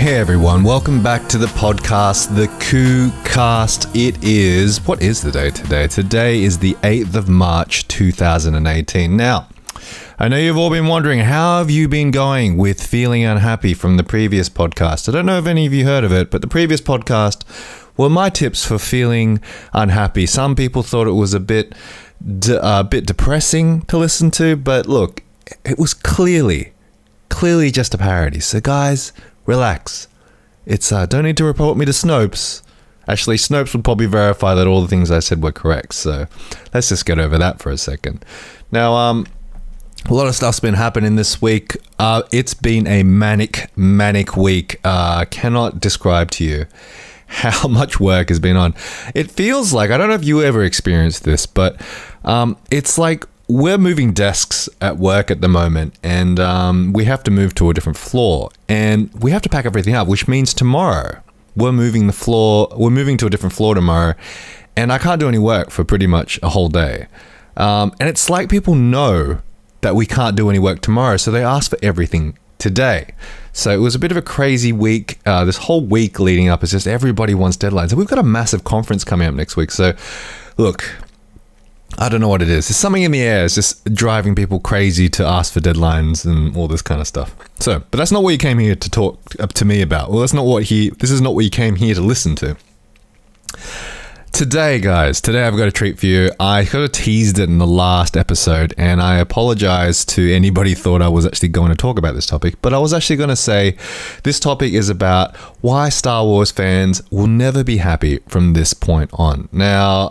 Hey everyone, welcome back to the podcast, the Cast. What is the day today? Today is the 8th of March 2018. Now, I know you've all been wondering, how have you been going with feeling unhappy from the previous podcast? I don't know if any of you heard of it, but the previous podcast were my tips for feeling unhappy. Some people thought it was a bit depressing to listen to, but look, it was clearly just a parody. So guys, relax. It's don't need to report me to Snopes. Actually, Snopes would probably verify that all the things I said were correct. So let's just get over that for a second. Now, a lot of stuff's been happening this week. It's been a manic week. Cannot describe to you how much work has been on. It feels like, I don't know if you ever experienced this, but it's like we're moving desks at work at the moment, and we have to move to a different floor, and we have to pack everything up, which means tomorrow we're moving to a different floor tomorrow, and I can't do any work for pretty much a whole day. And it's like people know that we can't do any work tomorrow, so they ask for everything today. So it was a bit of a crazy week. This whole week leading up is just everybody wants deadlines, and we've got a massive conference coming up next week. So look, I don't know what it is. There's something in the air. It's just driving people crazy to ask for deadlines and all this kind of stuff. So, but that's not what you came here to talk to me about. Well, this is not what you came here to listen to. Today, guys, I've got a treat for you. I kind of teased it in the last episode, and I apologize to anybody who thought I was actually going to talk about this topic, but I was actually going to say this topic is about why Star Wars fans will never be happy from this point on. Now,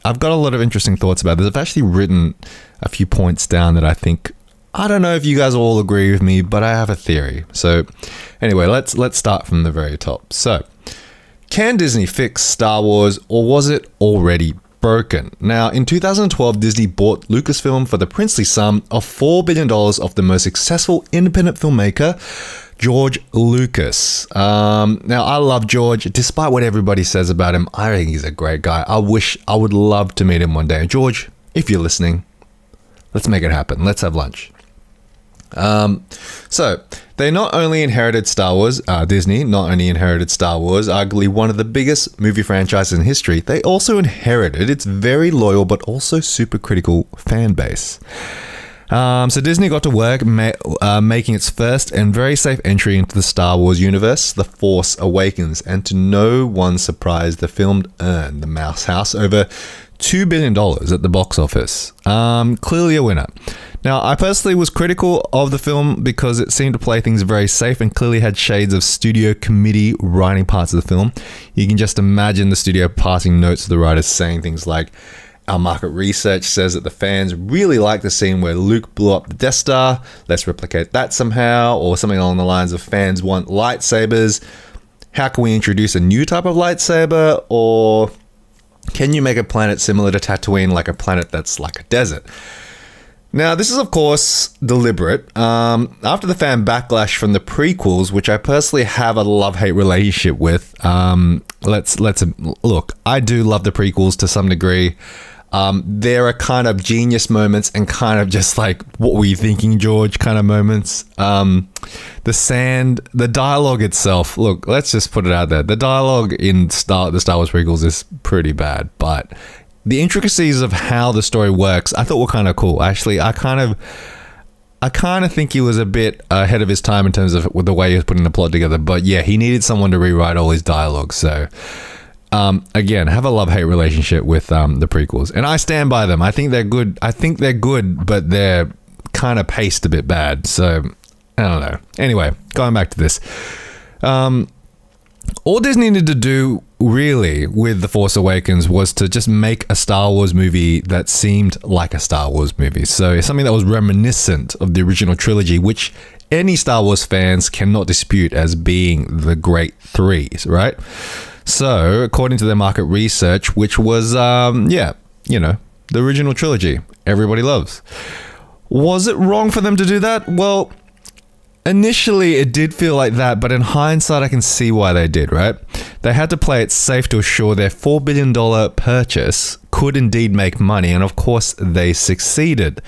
I've got a lot of interesting thoughts about this. I've actually written a few points down that I don't know if you guys all agree with me, but I have a theory. So anyway, let's start from the very top. So, can Disney fix Star Wars, or was it already broken? Now, in 2012, Disney bought Lucasfilm for the princely sum of $4 billion off the most successful independent filmmaker, George Lucas. Now, I love George. Despite what everybody says about him, I think he's a great guy. I would love to meet him one day. George, if you're listening, let's make it happen. Let's have lunch. So they not only inherited Star Wars, Disney not only inherited Star Wars, arguably one of the biggest movie franchises in history, they also inherited its very loyal but also super critical fan base. So Disney got to work making its first and very safe entry into the Star Wars universe, The Force Awakens, and to no one's surprise, the film earned the Mouse House over $2 billion at the box office. Clearly a winner. Now, I personally was critical of the film because it seemed to play things very safe and clearly had shades of studio committee writing parts of the film. You can just imagine the studio passing notes to the writers saying things like, "Our market research says that the fans really like the scene where Luke blew up the Death Star. Let's replicate that somehow." Or something along the lines of, "Fans want lightsabers. How can we introduce a new type of lightsaber?" Or, "Can you make a planet similar to Tatooine, like a planet that's like a desert?" Now, this is, of course, deliberate. After the fan backlash from the prequels, which I personally have a love-hate relationship with, let's look, I do love the prequels to some degree. There are kind of genius moments and kind of just like, what were you thinking, George, kind of moments. The dialogue itself, look, let's just put it out there. The dialogue in the Star Wars prequels is pretty bad, but the intricacies of how the story works, I thought were kind of cool. Actually, I kind of think he was a bit ahead of his time in terms of the way he was putting the plot together. But yeah, he needed someone to rewrite all his dialogue. So again, have a love-hate relationship with the prequels, and I stand by them. I think they're good. But they're kind of paced a bit bad. So I don't know. Anyway, going back to this. All Disney needed to do, really, with The Force Awakens was to just make a Star Wars movie that seemed like a Star Wars movie. So something that was reminiscent of the original trilogy, which any Star Wars fans cannot dispute as being the great threes, right? So, according to their market research, which was, the original trilogy everybody loves. Was it wrong for them to do that? Well, Initially, it did feel like that, but in hindsight, I can see why they did, right? They had to play it safe to assure their $4 billion purchase could indeed make money, and of course, they succeeded.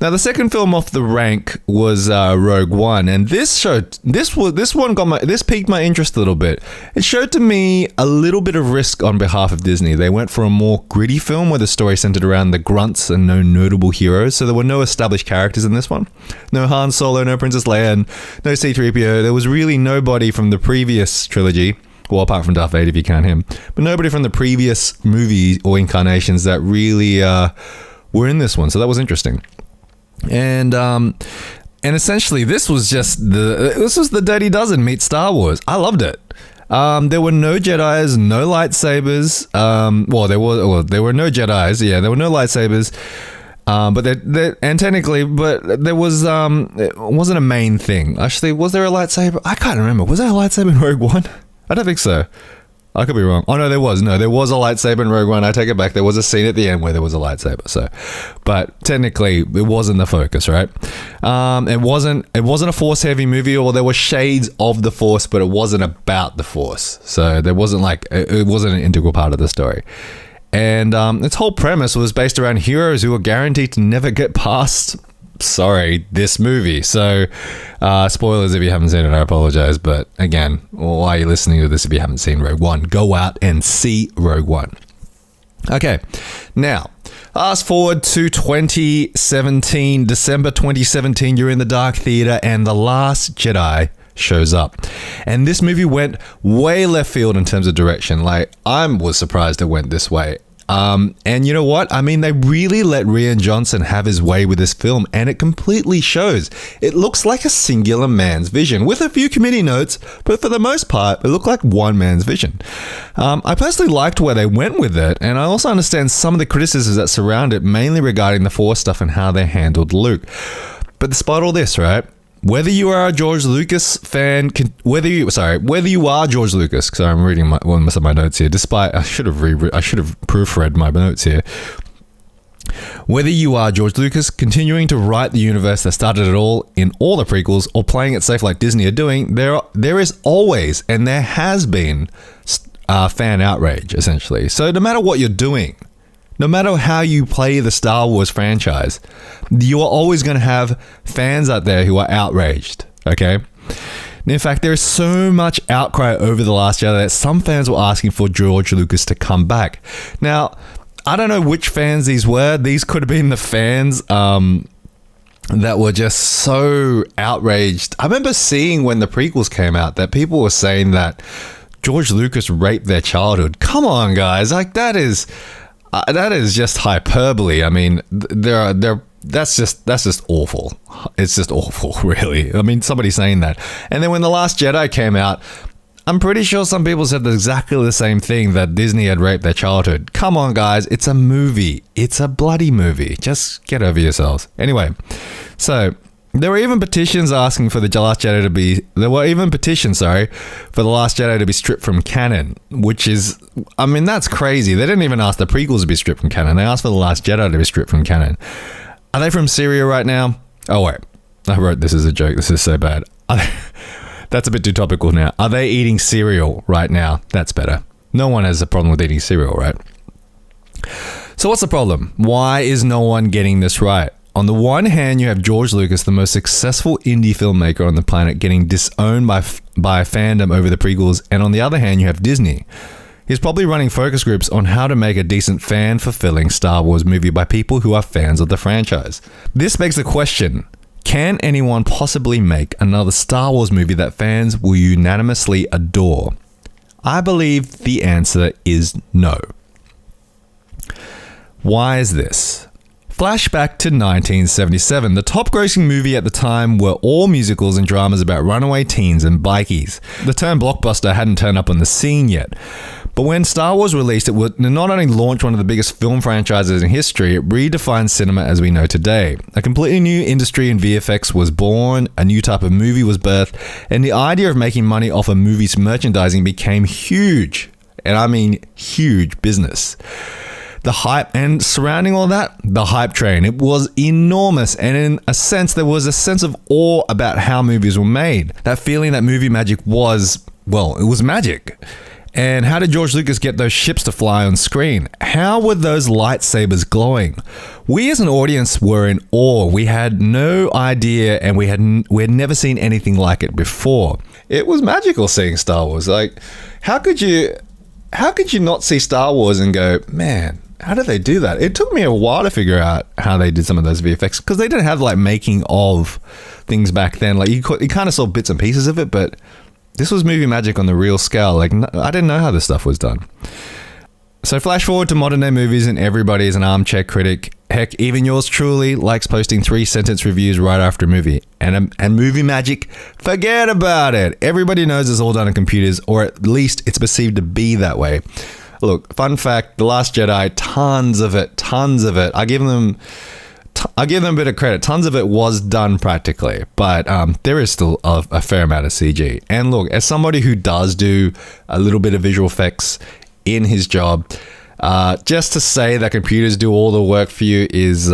Now, the second film off the rank was Rogue One, and this piqued my interest a little bit. It showed to me a little bit of risk on behalf of Disney. They went for a more gritty film where the story centered around the grunts and no notable heroes, so there were no established characters in this one. No Han Solo, no Princess Leia, and no C-3PO. There was really nobody from the previous trilogy, well, apart from Darth Vader if you count him, but nobody from the previous movie or incarnations that really were in this one, so that was interesting. And essentially, this was the Dirty Dozen meets Star Wars. I loved it. There were no Jedis, no lightsabers. There were no Jedis. Yeah, there were no lightsabers. But there was it wasn't a main thing. Actually, was there a lightsaber? I can't remember. Was there a lightsaber in Rogue One? I don't think so. I could be wrong. Oh no, there was a lightsaber in Rogue One. I take it back. There was a scene at the end where there was a lightsaber. So, but technically, it wasn't the focus, right? It wasn't a Force heavy movie, or there were shades of the Force, but it wasn't about the Force. So there wasn't it wasn't an integral part of the story. And its whole premise was based around heroes who were guaranteed to never get past, this movie. So, spoilers if you haven't seen it, I apologize. But again, why are you listening to this if you haven't seen Rogue One? Go out and see Rogue One. Okay, now, fast forward to 2017, December 2017, you're in the dark theater and The Last Jedi shows up. And this movie went way left field in terms of direction. Like, I was surprised it went this way. And you know what? I mean, they really let Rian Johnson have his way with this film, and it completely shows. It looks like a singular man's vision, with a few committee notes, but for the most part, it looked like one man's vision. I personally liked where they went with it, and I also understand some of the criticisms that surround it, mainly regarding the Force stuff and how they handled Luke. But despite all this, right? Whether you are a George Lucas fan, whether you are George Lucas, because I'm reading most of my notes here. I should have proofread my notes here. Whether you are George Lucas continuing to write the universe that started it all in all the prequels, or playing it safe like Disney are doing, there is always, and there has been, fan outrage essentially. So no matter what you're doing, no matter how you play the Star Wars franchise, you are always going to have fans out there who are outraged, okay? And in fact, there is so much outcry over The Last Jedi that some fans were asking for George Lucas to come back. Now, I don't know which fans these were. These could have been the fans that were just so outraged. I remember seeing when the prequels came out that people were saying that George Lucas raped their childhood. Come on, guys. Like, that is just hyperbole. I mean, that's just awful. It's just awful, really. I mean, somebody saying that. And then when The Last Jedi came out, I'm pretty sure some people said exactly the same thing, that Disney had raped their childhood. Come on, guys. It's a movie. It's a bloody movie. Just get over yourselves. Anyway, so there were even petitions asking for The Last Jedi to be... There were even petitions, for The Last Jedi to be stripped from canon, which is... I mean, that's crazy. They didn't even ask the prequels to be stripped from canon. They asked for The Last Jedi to be stripped from canon. Are they from Syria right now? Oh, wait. I wrote this as a joke. This is so bad. That's a bit too topical now. Are they eating cereal right now? That's better. No one has a problem with eating cereal, right? So what's the problem? Why is no one getting this right? On the one hand, you have George Lucas, the most successful indie filmmaker on the planet, getting disowned by fandom over the prequels, and on the other hand, you have Disney. He's probably running focus groups on how to make a decent fan-fulfilling Star Wars movie by people who are fans of the franchise. This begs the question, can anyone possibly make another Star Wars movie that fans will unanimously adore? I believe the answer is no. Why is this? Flashback to 1977. The top grossing movie at the time were all musicals and dramas about runaway teens and bikies. The term blockbuster hadn't turned up on the scene yet. But when Star Wars released, it would not only launch one of the biggest film franchises in history, it redefined cinema as we know today. A completely new industry in VFX was born, a new type of movie was birthed, and the idea of making money off a movie's merchandising became huge. And I mean huge business. the hype, and surrounding all that, the hype train. It was enormous, and in a sense, there was a sense of awe about how movies were made. That feeling that movie magic was, well, it was magic. And how did George Lucas get those ships to fly on screen? How were those lightsabers glowing? We as an audience were in awe. We had no idea, and we had never seen anything like it before. It was magical seeing Star Wars. Like, how could you not see Star Wars and go, man, how did they do that? It took me a while to figure out how they did some of those VFX, because they didn't have like making of things back then. Like you kind of saw bits and pieces of it, but this was movie magic on the real scale. Like, I didn't know how this stuff was done. So flash forward to modern day movies, and everybody is an armchair critic. Heck, even yours truly likes posting 3-sentence reviews right after a movie. And movie magic, forget about it. Everybody knows it's all done on computers, or at least it's perceived to be that way. Look, fun fact, The Last Jedi, tons of it. I give them a bit of credit. Tons of it was done practically, but there is still a fair amount of CG. And look, as somebody who does do a little bit of visual effects in his job, just to say that computers do all the work for you is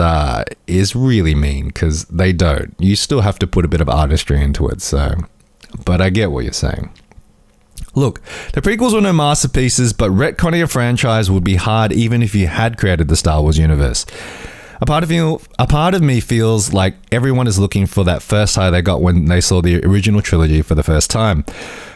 really mean, because they don't. You still have to put a bit of artistry into it. So, but I get what you're saying. Look, the prequels were no masterpieces, but retconning a franchise would be hard even if you had created the Star Wars universe. A part of me feels like everyone is looking for that first high they got when they saw the original trilogy for the first time.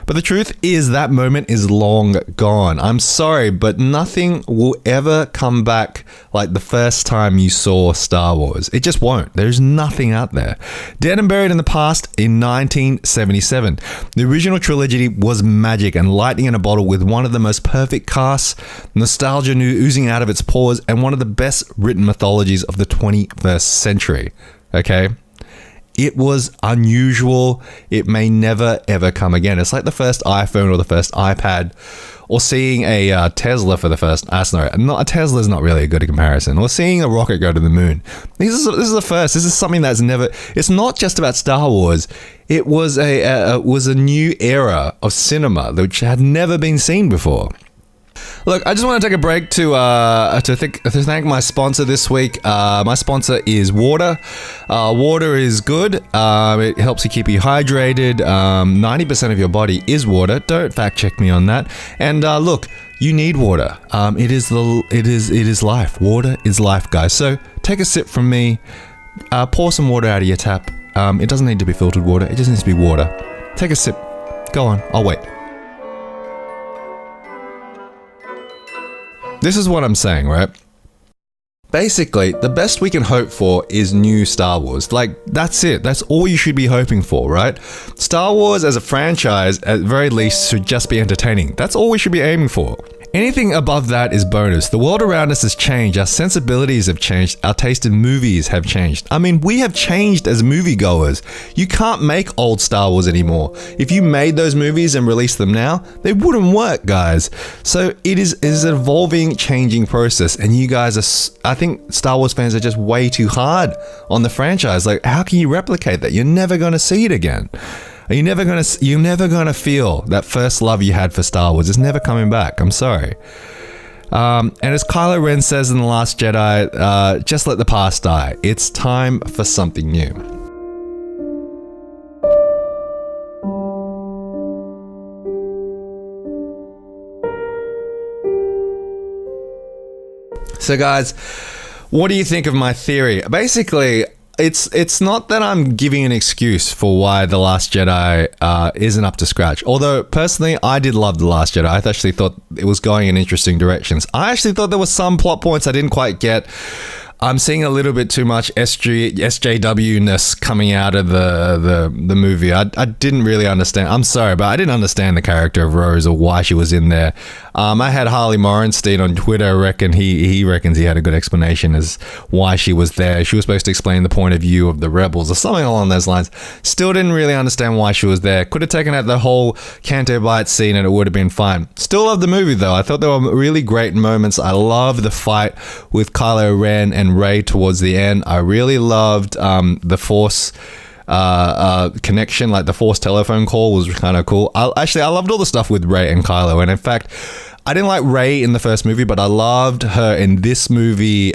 But the truth is that moment is long gone. I'm sorry, but nothing will ever come back like the first time you saw Star Wars. It just won't. There's nothing out there. Dead and buried in the past in 1977. The original trilogy was magic and lightning in a bottle, with one of the most perfect casts, nostalgia oozing out of its pores, and one of the best written mythologies of the 21st century. Okay? It was unusual. It may never, ever come again. It's like the first iPhone or the first iPad, or seeing a Tesla for the first... a Tesla is not really a good comparison. Or seeing a rocket go to the moon. This is the first. This is something that's never... It's not just about Star Wars. It was a new era of cinema which had never been seen before. Look, I just want to take a break to thank my sponsor this week. My sponsor is water. Water is good. It helps you keep you hydrated. 90% of your body is water. Don't fact check me on that. And look, you need water. It is life. Water is life, guys. So take a sip from me. Pour some water out of your tap. It doesn't need to be filtered water. It just needs to be water. Take a sip. Go on. I'll wait. This is what I'm saying, right? Basically, the best we can hope for is new Star Wars. Like, that's it. That's all you should be hoping for, right? Star Wars as a franchise, at the very least, should just be entertaining. That's all we should be aiming for. Anything above that is bonus. The world around us has changed. Our sensibilities have changed. Our taste in movies have changed. I mean, we have changed as moviegoers. You can't make old Star Wars anymore. If you made those movies and released them now, they wouldn't work, guys. So it is an evolving, changing process. And you guys I think Star Wars fans are just way too hard on the franchise. Like, how can you replicate that? You're never going to see it again. You're never gonna feel that first love you had for Star Wars. It's never coming back. I'm sorry. And as Kylo Ren says in The Last Jedi, just let the past die. It's time for something new. So guys, what do you think of my theory? Basically, it's not that I'm giving an excuse for why The Last Jedi isn't up to scratch. Although, personally, I did love The Last Jedi. I actually thought it was going in interesting directions. I actually thought there were some plot points I didn't quite get. I'm seeing a little bit too much SJW-ness coming out of the movie. I didn't really understand. I'm sorry, but I didn't understand the character of Rose or why she was in there. I had Harley Morenstein on Twitter. He reckons he had a good explanation as why she was there. She was supposed to explain the point of view of the rebels or something along those lines. Still didn't really understand why she was there. Could have taken out the whole Canto Bight scene and it would have been fine. Still love the movie though. I thought there were really great moments. I love the fight with Kylo Ren and Rey towards the end. I really loved the Force connection, like the Force telephone call was kind of cool. I loved all the stuff with Rey and Kylo, and in fact, I didn't like Rey in the first movie, but I loved her in this movie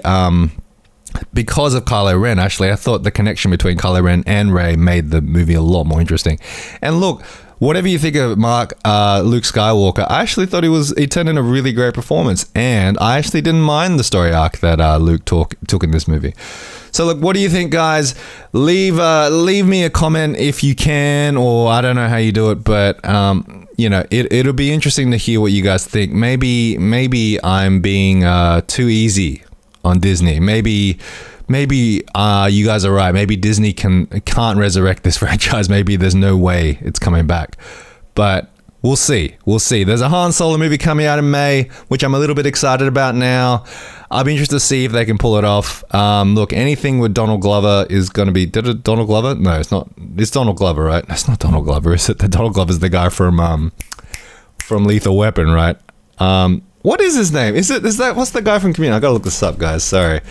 because of Kylo Ren. Actually, I thought the connection between Kylo Ren and Rey made the movie a lot more interesting. And look, whatever you think of Luke Skywalker, I actually thought he turned in a really great performance, and I actually didn't mind the story arc that Luke took in this movie. So look, what do you think, guys? Leave me a comment if you can, or I don't know how you do it, but it'll be interesting to hear what you guys think. Maybe I'm being too easy on Disney. Maybe you guys are right. Maybe Disney can't resurrect this franchise. Maybe there's no way it's coming back. But we'll see. There's a Han Solo movie coming out in May, which I'm a little bit excited about now. I'll be interested to see if they can pull it off. Look, anything with Donald Glover is going to be... Donald Glover? No, it's not. It's Donald Glover, right? It's not Donald Glover, is it? Donald Glover's the guy from Lethal Weapon, right? What is his name? Is that what's the guy from Community? I gotta look this up, guys. Sorry.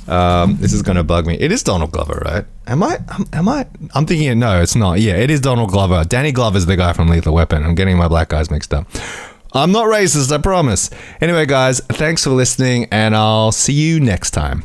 This is gonna bug me. It is Donald Glover, right? Am I? I'm thinking it. No, it's not. Yeah, it is Donald Glover. Danny Glover's the guy from Lethal Weapon. I'm getting my black guys mixed up. I'm not racist, I promise. Anyway, guys, thanks for listening, and I'll see you next time.